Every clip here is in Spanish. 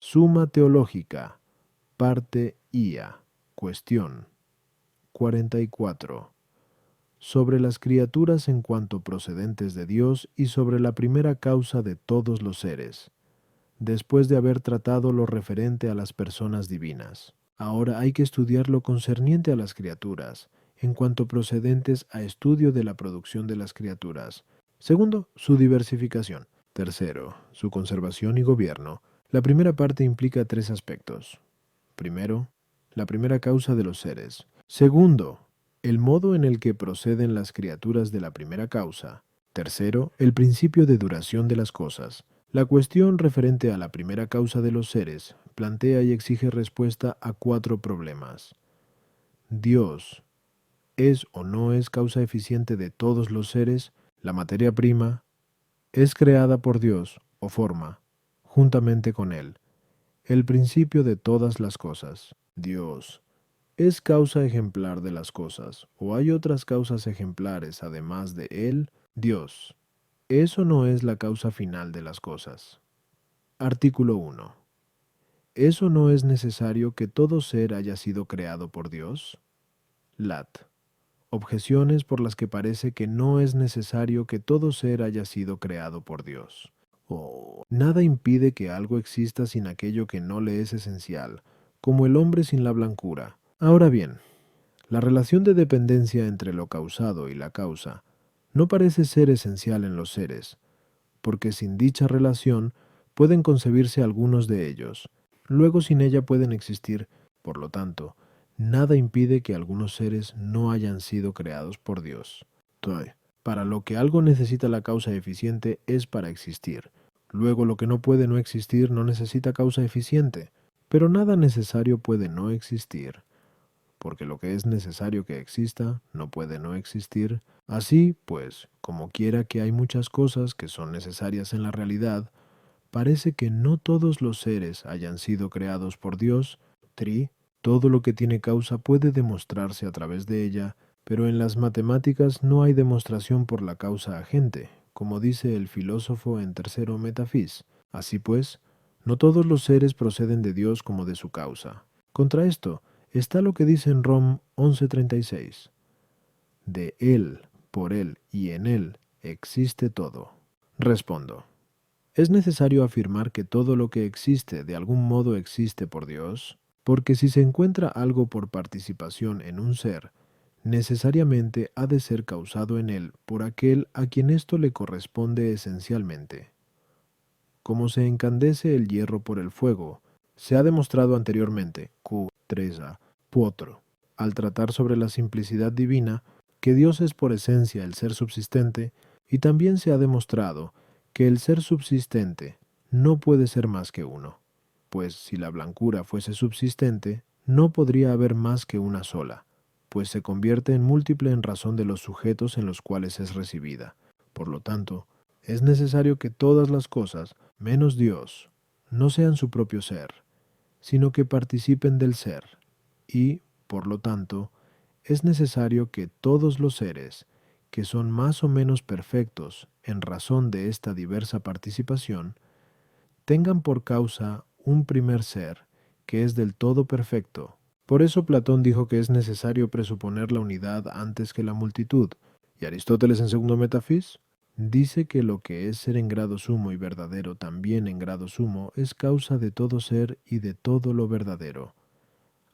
Suma teológica, parte IA, cuestión 44. Sobre las criaturas en cuanto procedentes de Dios y sobre la primera causa de todos los seres, después de haber tratado lo referente a las personas divinas. Ahora hay que estudiar lo concerniente a las criaturas, en cuanto procedentes a estudio de la producción de las criaturas. Segundo, su diversificación. Tercero, su conservación y gobierno. La primera parte implica tres aspectos. Primero, la primera causa de los seres. Segundo, el modo en el que proceden las criaturas de la primera causa. Tercero, el principio de duración de las cosas. La cuestión referente a la primera causa de los seres plantea y exige respuesta a cuatro problemas. ¿Dios es o no es causa eficiente de todos los seres? ¿La materia prima es creada por Dios o forma, juntamente con Él, el principio de todas las cosas? ¿Dios es causa ejemplar de las cosas o hay otras causas ejemplares además de Él? Dios ¿es o no es la causa final de las cosas? Artículo 1. ¿Es o no es necesario que todo ser haya sido creado por Dios? Lat. Objeciones por las que parece que no es necesario que todo ser haya sido creado por Dios. Nada impide que algo exista sin aquello que no le es esencial, como el hombre sin la blancura. Ahora bien, la relación de dependencia entre lo causado y la causa no parece ser esencial en los seres, porque sin dicha relación pueden concebirse algunos de ellos. Luego sin ella pueden existir, por lo tanto, nada impide que algunos seres no hayan sido creados por Dios. Para lo que algo necesita la causa eficiente es para existir. Luego lo que no puede no existir no necesita causa eficiente, pero nada necesario puede no existir, porque lo que es necesario que exista no puede no existir. Así, pues, como quiera que hay muchas cosas que son necesarias en la realidad, parece que no todos los seres hayan sido creados por Dios. Todo lo que tiene causa puede demostrarse a través de ella, pero en las matemáticas no hay demostración por la causa agente, como dice el filósofo en Tercero Metafis. Así pues, no todos los seres proceden de Dios como de su causa. Contra esto está lo que dice en Rom 11:36. De Él, por Él y en Él existe todo. Respondo. ¿Es necesario afirmar que todo lo que existe de algún modo existe por Dios? Porque si se encuentra algo por participación en un ser, necesariamente ha de ser causado en él por aquel a quien esto le corresponde esencialmente. Como se encandece el hierro por el fuego, se ha demostrado anteriormente, Q3a, Potro, al tratar sobre la simplicidad divina, que Dios es por esencia el ser subsistente, y también se ha demostrado que el ser subsistente no puede ser más que uno, pues si la blancura fuese subsistente, no podría haber más que una sola, pues se convierte en múltiple en razón de los sujetos en los cuales es recibida. Por lo tanto, es necesario que todas las cosas, menos Dios, no sean su propio ser, sino que participen del ser, y, por lo tanto, es necesario que todos los seres, que son más o menos perfectos en razón de esta diversa participación, tengan por causa un primer ser, que es del todo perfecto. Por eso Platón dijo que es necesario presuponer la unidad antes que la multitud, y Aristóteles en Segundo Metafis dice que lo que es ser en grado sumo y verdadero también en grado sumo es causa de todo ser y de todo lo verdadero,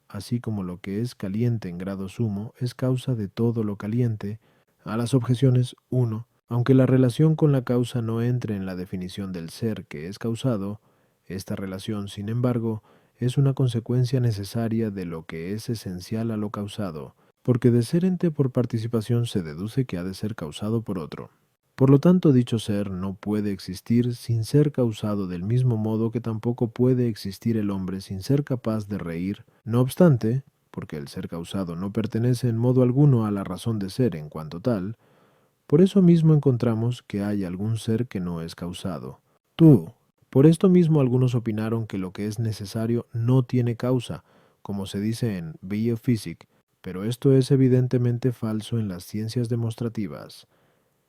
así como lo que es caliente en grado sumo es causa de todo lo caliente. A las objeciones 1. Aunque la relación con la causa no entre en la definición del ser que es causado, esta relación, sin embargo, es una consecuencia necesaria de lo que es esencial a lo causado, porque de ser ente por participación se deduce que ha de ser causado por otro. Por lo tanto, dicho ser no puede existir sin ser causado del mismo modo que tampoco puede existir el hombre sin ser capaz de reír. No obstante, porque el ser causado no pertenece en modo alguno a la razón de ser en cuanto tal, por eso mismo encontramos que hay algún ser que no es causado. Por esto mismo algunos opinaron que lo que es necesario no tiene causa, como se dice en Biophysic, pero esto es evidentemente falso en las ciencias demostrativas,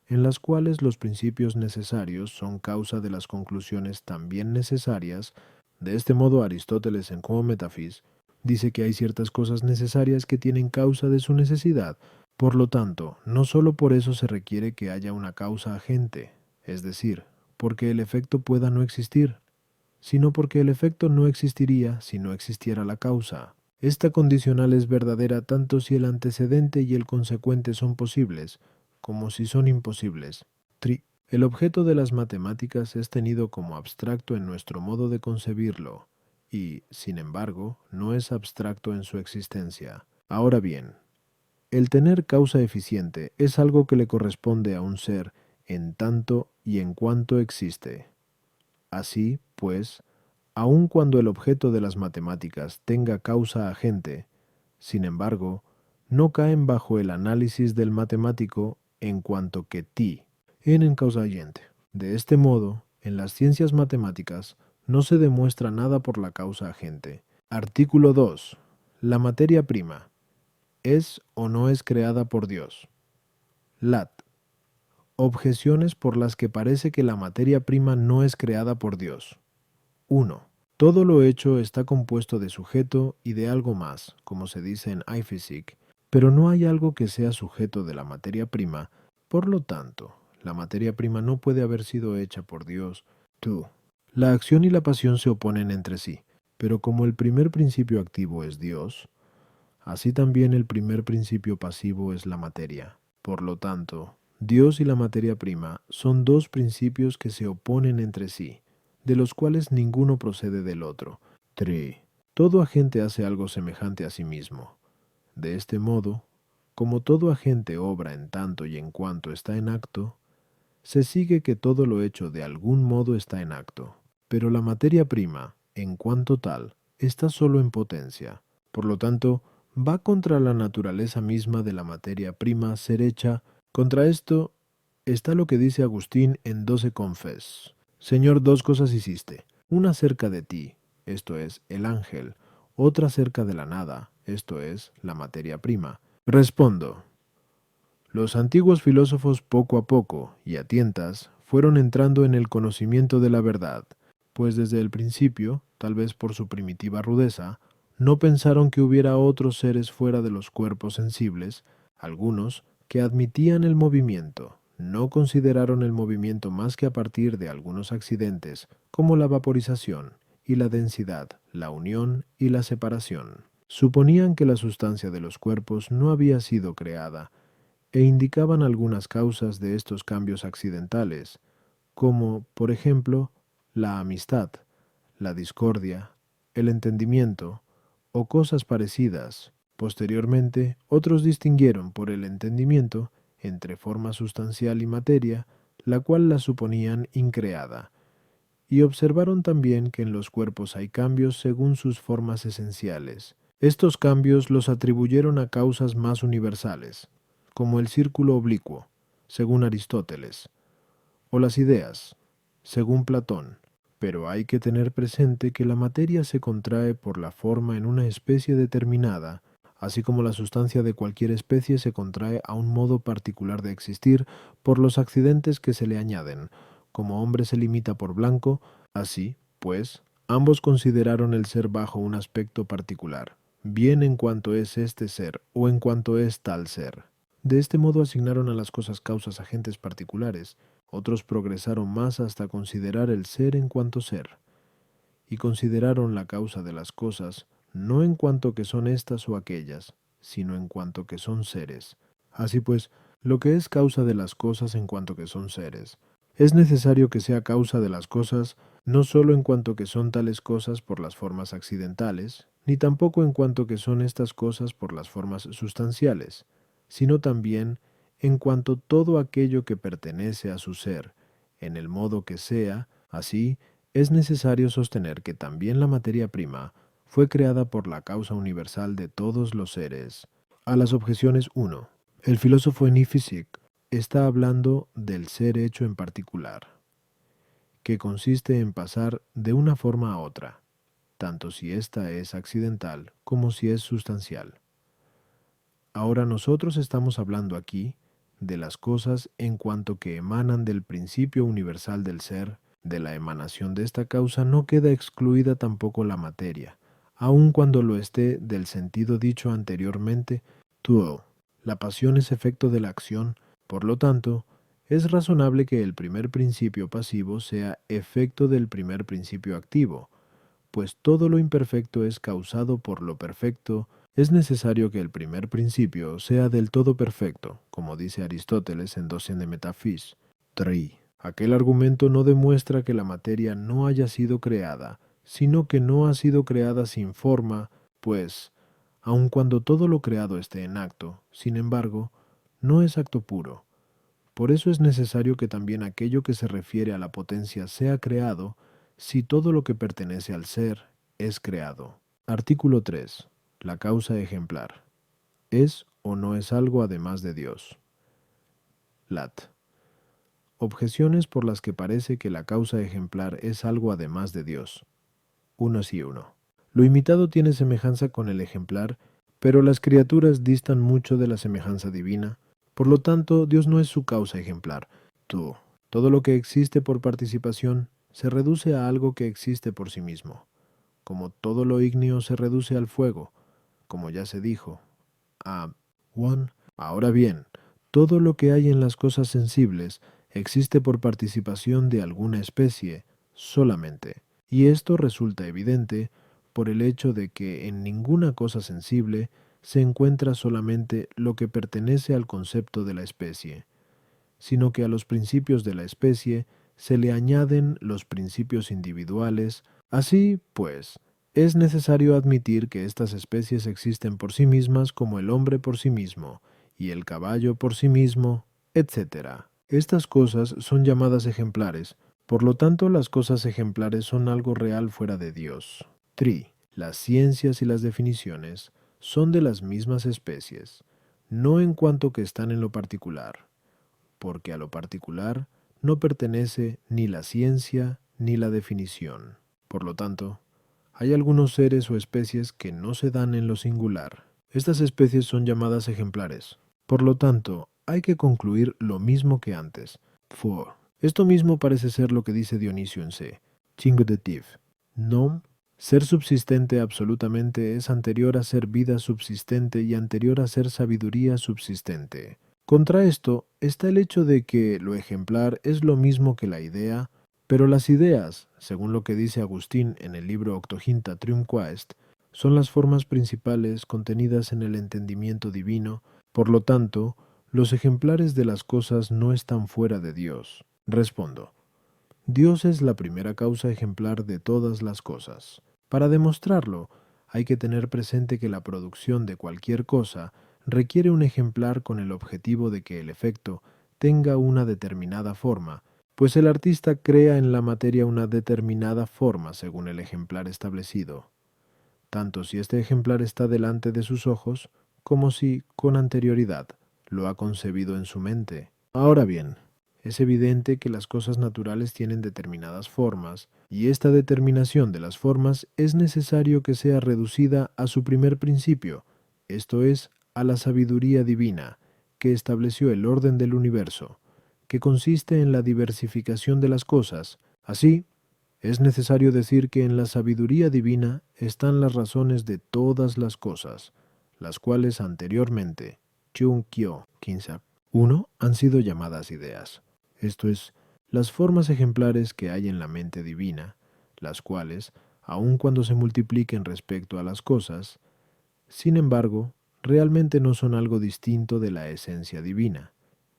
en las cuales los principios necesarios son causa de las conclusiones también necesarias, De este modo, Aristóteles en Homo Metaphys dice que hay ciertas cosas necesarias que tienen causa de su necesidad. Por lo tanto, no solo por eso se requiere que haya una causa agente, es decir, porque el efecto pueda no existir, sino porque el efecto no existiría si no existiera la causa. Esta condicional es verdadera tanto si el antecedente y el consecuente son posibles, como si son imposibles. El objeto de las matemáticas es tenido como abstracto en nuestro modo de concebirlo, y, sin embargo, no es abstracto en su existencia. Ahora bien, el tener causa eficiente es algo que le corresponde a un ser en tanto y en cuanto existe. Así, pues, aun cuando el objeto de las matemáticas tenga causa agente, sin embargo, no caen bajo el análisis del matemático en cuanto que ti, en causa agente. De este modo, en las ciencias matemáticas no se demuestra nada por la causa agente. Artículo 2. La materia prima, ¿es o no es creada por Dios? Lat. Objeciones por las que parece que la materia prima no es creada por Dios. 1. Todo lo hecho está compuesto de sujeto y de algo más, como se dice en iPhysics, pero no hay algo que sea sujeto de la materia prima, por lo tanto, la materia prima no puede haber sido hecha por Dios. 2. La acción y la pasión se oponen entre sí, pero como el primer principio activo es Dios, así también el primer principio pasivo es la materia. Por lo tanto, Dios y la materia prima son dos principios que se oponen entre sí, de los cuales ninguno procede del otro. 3. Todo agente hace algo semejante a sí mismo. De este modo, como todo agente obra en tanto y en cuanto está en acto, se sigue que todo lo hecho de algún modo está en acto. Pero la materia prima, en cuanto tal, está solo en potencia. Por lo tanto, va contra la naturaleza misma de la materia prima ser hecha. Contra esto está lo que dice Agustín en 12 Confes. Señor, dos cosas hiciste, una cerca de ti, esto es, el ángel, otra cerca de la nada, esto es, la materia prima. Respondo. Los antiguos filósofos poco a poco, y a tientas, fueron entrando en el conocimiento de la verdad, pues desde el principio, tal vez por su primitiva rudeza, no pensaron que hubiera otros seres fuera de los cuerpos sensibles, algunos que admitían el movimiento, no consideraron el movimiento más que a partir de algunos accidentes, como la vaporización y la densidad, la unión y la separación. Suponían que la sustancia de los cuerpos no había sido creada, e indicaban algunas causas de estos cambios accidentales, como, por ejemplo, la amistad, la discordia, el entendimiento, o cosas parecidas. Posteriormente, otros distinguieron por el entendimiento entre forma sustancial y materia, la cual la suponían increada, y observaron también que en los cuerpos hay cambios según sus formas esenciales. Estos cambios los atribuyeron a causas más universales, como el círculo oblicuo, según Aristóteles, o las ideas, según Platón. Pero hay que tener presente que la materia se contrae por la forma en una especie determinada, así como la sustancia de cualquier especie se contrae a un modo particular de existir por los accidentes que se le añaden. Como hombre se limita por blanco, así, pues, ambos consideraron el ser bajo un aspecto particular, bien en cuanto es este ser o en cuanto es tal ser. De este modo asignaron a las cosas causas agentes particulares. Otros progresaron más hasta considerar el ser en cuanto ser, y consideraron la causa de las cosas no en cuanto que son estas o aquellas, sino en cuanto que son seres. Así pues, lo que es causa de las cosas en cuanto que son seres, es necesario que sea causa de las cosas no sólo en cuanto que son tales cosas por las formas accidentales, ni tampoco en cuanto que son estas cosas por las formas sustanciales, sino también en cuanto todo aquello que pertenece a su ser, en el modo que sea, así, es necesario sostener que también la materia prima fue creada por la causa universal de todos los seres. A las objeciones 1. El filósofo en Iphisic está hablando del ser hecho en particular, que consiste en pasar de una forma a otra, tanto si ésta es accidental como si es sustancial. Ahora nosotros estamos hablando aquí de las cosas en cuanto que emanan del principio universal del ser, De la emanación de esta causa no queda excluida tampoco la materia, aun cuando lo esté del sentido dicho anteriormente, tuo. La pasión es efecto de la acción, por lo tanto, es razonable que el primer principio pasivo sea efecto del primer principio activo, pues todo lo imperfecto es causado por lo perfecto. Es necesario que el primer principio sea del todo perfecto, como dice Aristóteles en Docene Metaphys. 3. Aquel argumento no demuestra que la materia no haya sido creada, sino que no ha sido creada sin forma, pues, aun cuando todo lo creado esté en acto, sin embargo, no es acto puro. Por eso es necesario que también aquello que se refiere a la potencia sea creado, si todo lo que pertenece al ser es creado. Artículo 3. La causa ejemplar. ¿Es o no es algo además de Dios? Lat. Objeciones por las que parece que la causa ejemplar es algo además de Dios. 1 sí 1. Lo imitado tiene semejanza con el ejemplar, pero las criaturas distan mucho de la semejanza divina, por lo tanto Dios no es su causa ejemplar. Tú. Todo lo que existe por participación se reduce a algo que existe por sí mismo, como todo lo ígneo se reduce al fuego, como ya se dijo. A 1. Ahora bien, todo lo que hay en las cosas sensibles existe por participación de alguna especie solamente, y esto resulta evidente por el hecho de que en ninguna cosa sensible se encuentra solamente lo que pertenece al concepto de la especie, sino que a los principios de la especie se le añaden los principios individuales. Así, pues, es necesario admitir que estas especies existen por sí mismas como el hombre por sí mismo, y el caballo por sí mismo, etc. Estas cosas son llamadas ejemplares, por lo tanto las cosas ejemplares son algo real fuera de Dios. 3. Las ciencias y las definiciones son de las mismas especies, no en cuanto que están en lo particular, porque a lo particular no pertenece ni la ciencia ni la definición. Por lo tanto, hay algunos seres o especies que no se dan en lo singular. Estas especies son llamadas ejemplares. Por lo tanto, hay que concluir lo mismo que antes. 4. Esto mismo parece ser lo que dice Dionisio en C. Chingodetiv. Nom. Ser subsistente absolutamente es anterior a ser vida subsistente y anterior a ser sabiduría subsistente. Contra esto está el hecho de que lo ejemplar es lo mismo que la idea, pero las ideas, según lo que dice Agustín en el libro Octoginta Trium Quaest, son las formas principales contenidas en el entendimiento divino. Por lo tanto, los ejemplares de las cosas no están fuera de Dios. Respondo. Dios es la primera causa ejemplar de todas las cosas. Para demostrarlo, hay que tener presente que la producción de cualquier cosa requiere un ejemplar con el objetivo de que el efecto tenga una determinada forma, pues el artista crea en la materia una determinada forma según el ejemplar establecido, tanto si este ejemplar está delante de sus ojos, como si, con anterioridad, lo ha concebido en su mente. Ahora bien, es evidente que las cosas naturales tienen determinadas formas, y esta determinación de las formas es necesario que sea reducida a su primer principio, esto es, a la sabiduría divina, que estableció el orden del universo, que consiste en la diversificación de las cosas. Así, es necesario decir que en la sabiduría divina están las razones de todas las cosas, las cuales anteriormente, Chung-kyo, 1, han sido llamadas ideas, esto es, las formas ejemplares que hay en la mente divina, las cuales, aun cuando se multipliquen respecto a las cosas, sin embargo, realmente no son algo distinto de la esencia divina.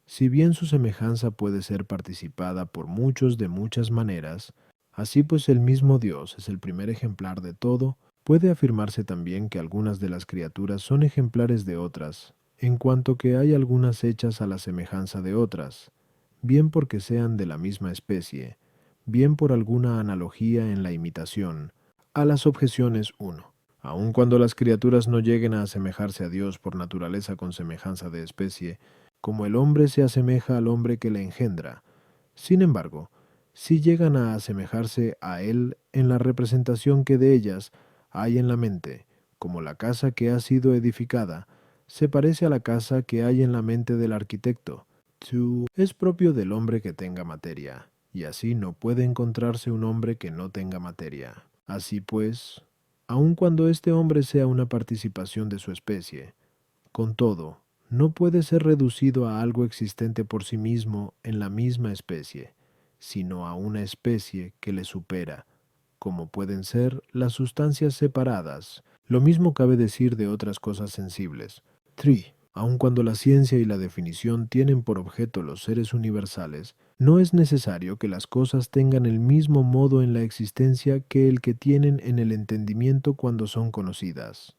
Si bien su semejanza puede ser participada por muchos de muchas maneras, así pues el mismo Dios es el primer ejemplar de todo, puede afirmarse también que algunas de las criaturas son ejemplares de otras, en cuanto que hay algunas hechas a la semejanza de otras, bien porque sean de la misma especie, bien por alguna analogía en la imitación. A las objeciones 1. Aun cuando las criaturas no lleguen a asemejarse a Dios por naturaleza con semejanza de especie, como el hombre se asemeja al hombre que le engendra, sin embargo, si llegan a asemejarse a él en la representación que de ellas hay en la mente, como la casa que ha sido edificada, se parece a la casa que hay en la mente del arquitecto. 2. Es propio del hombre que tenga materia, y así no puede encontrarse un hombre que no tenga materia. Así pues, aun cuando este hombre sea una participación de su especie, con todo, no puede ser reducido a algo existente por sí mismo en la misma especie, sino a una especie que le supera, como pueden ser las sustancias separadas. Lo mismo cabe decir de otras cosas sensibles. 3. Aun cuando la ciencia y la definición tienen por objeto los seres universales, no es necesario que las cosas tengan el mismo modo en la existencia que el que tienen en el entendimiento cuando son conocidas.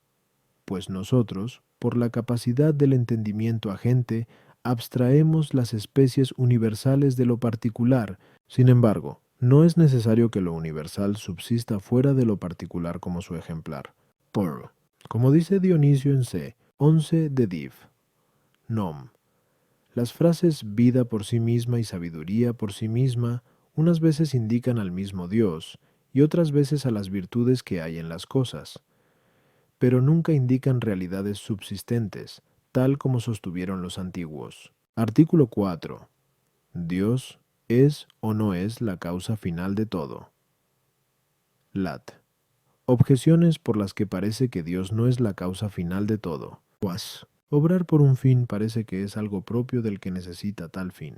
Pues nosotros, por la capacidad del entendimiento agente, abstraemos las especies universales de lo particular. Sin embargo, no es necesario que lo universal subsista fuera de lo particular como su ejemplar. Por, como dice Dionisio en C. 11 de Div. Nom. Las frases vida por sí misma y sabiduría por sí misma unas veces indican al mismo Dios y otras veces a las virtudes que hay en las cosas, pero nunca indican realidades subsistentes, tal como sostuvieron los antiguos. Artículo 4. Dios es o no es la causa final de todo. Lat. Objeciones por las que parece que Dios no es la causa final de todo. Quas. Obrar por un fin parece que es algo propio del que necesita tal fin.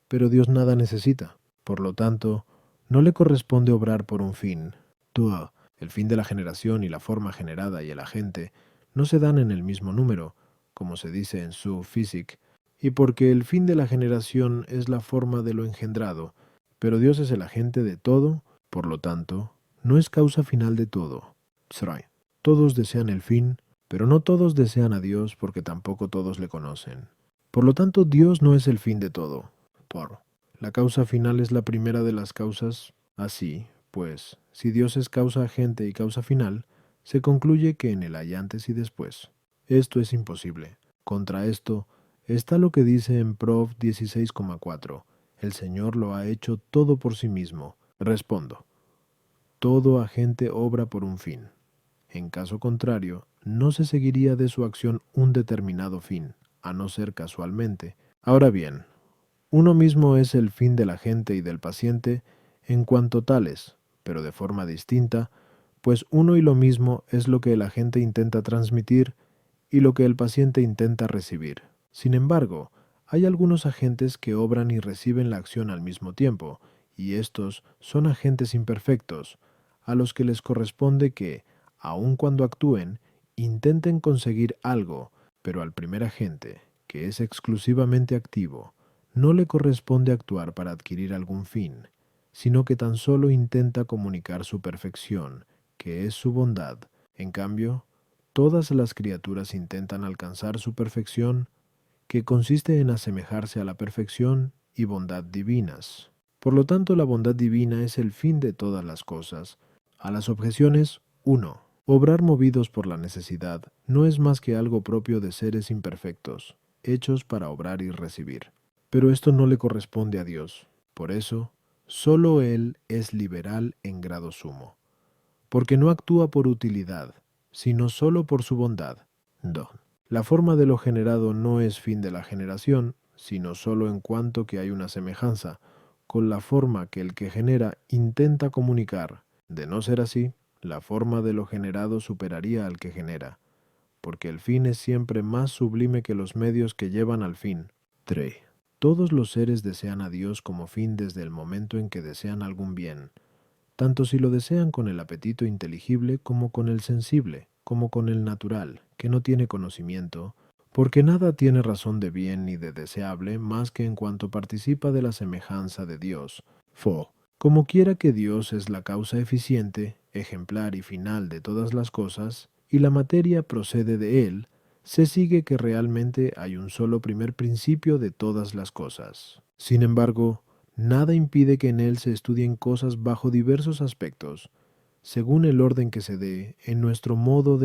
Pero Dios nada necesita. Por lo tanto, no le corresponde obrar por un fin. Tua. El fin de la generación y la forma generada y el agente no se dan en el mismo número, como se dice en su Physic, y porque el fin de la generación es la forma de lo engendrado, pero Dios es el agente de todo, por lo tanto, no es causa final de todo. Tsrai. Todos desean el fin, pero no todos desean a Dios porque tampoco todos le conocen. Por lo tanto, Dios no es el fin de todo. Por. La causa final es la primera de las causas. Así, pues, si Dios es causa agente y causa final, se concluye que en él hay antes y después. Esto es imposible. Contra esto está lo que dice en Prov 16,4. El Señor lo ha hecho todo por sí mismo. Respondo. Todo agente obra por un fin. En caso contrario, no se seguiría de su acción un determinado fin, a no ser casualmente. Ahora bien, uno mismo es el fin del agente y del paciente en cuanto tales, pero de forma distinta, pues uno y lo mismo es lo que el agente intenta transmitir y lo que el paciente intenta recibir. Sin embargo, hay algunos agentes que obran y reciben la acción al mismo tiempo, y estos son agentes imperfectos, a los que les corresponde que, aun cuando actúen, intenten conseguir algo, pero al primer agente, que es exclusivamente activo, no le corresponde actuar para adquirir algún fin, sino que tan solo intenta comunicar su perfección, que es su bondad. En cambio, todas las criaturas intentan alcanzar su perfección, que consiste en asemejarse a la perfección y bondad divinas. Por lo tanto, la bondad divina es el fin de todas las cosas. A las objeciones, 1. Obrar movidos por la necesidad no es más que algo propio de seres imperfectos, hechos para obrar y recibir. Pero esto no le corresponde a Dios. Por eso, solo Él es liberal en grado sumo, porque no actúa por utilidad, sino solo por su bondad. 2. La forma de lo generado no es fin de la generación, sino solo en cuanto que hay una semejanza con la forma que el que genera intenta comunicar. De no ser así, la forma de lo generado superaría al que genera, porque el fin es siempre más sublime que los medios que llevan al fin. 3. Todos los seres desean a Dios como fin desde el momento en que desean algún bien, tanto si lo desean con el apetito inteligible como con el sensible, como con el natural, que no tiene conocimiento, porque nada tiene razón de bien ni de deseable más que en cuanto participa de la semejanza de Dios. Como quiera que Dios es la causa eficiente, ejemplar y final de todas las cosas, y la materia procede de Él, se sigue que realmente hay un solo primer principio de todas las cosas. Sin embargo, nada impide que en él se estudien cosas bajo diversos aspectos, según el orden que se dé en nuestro modo de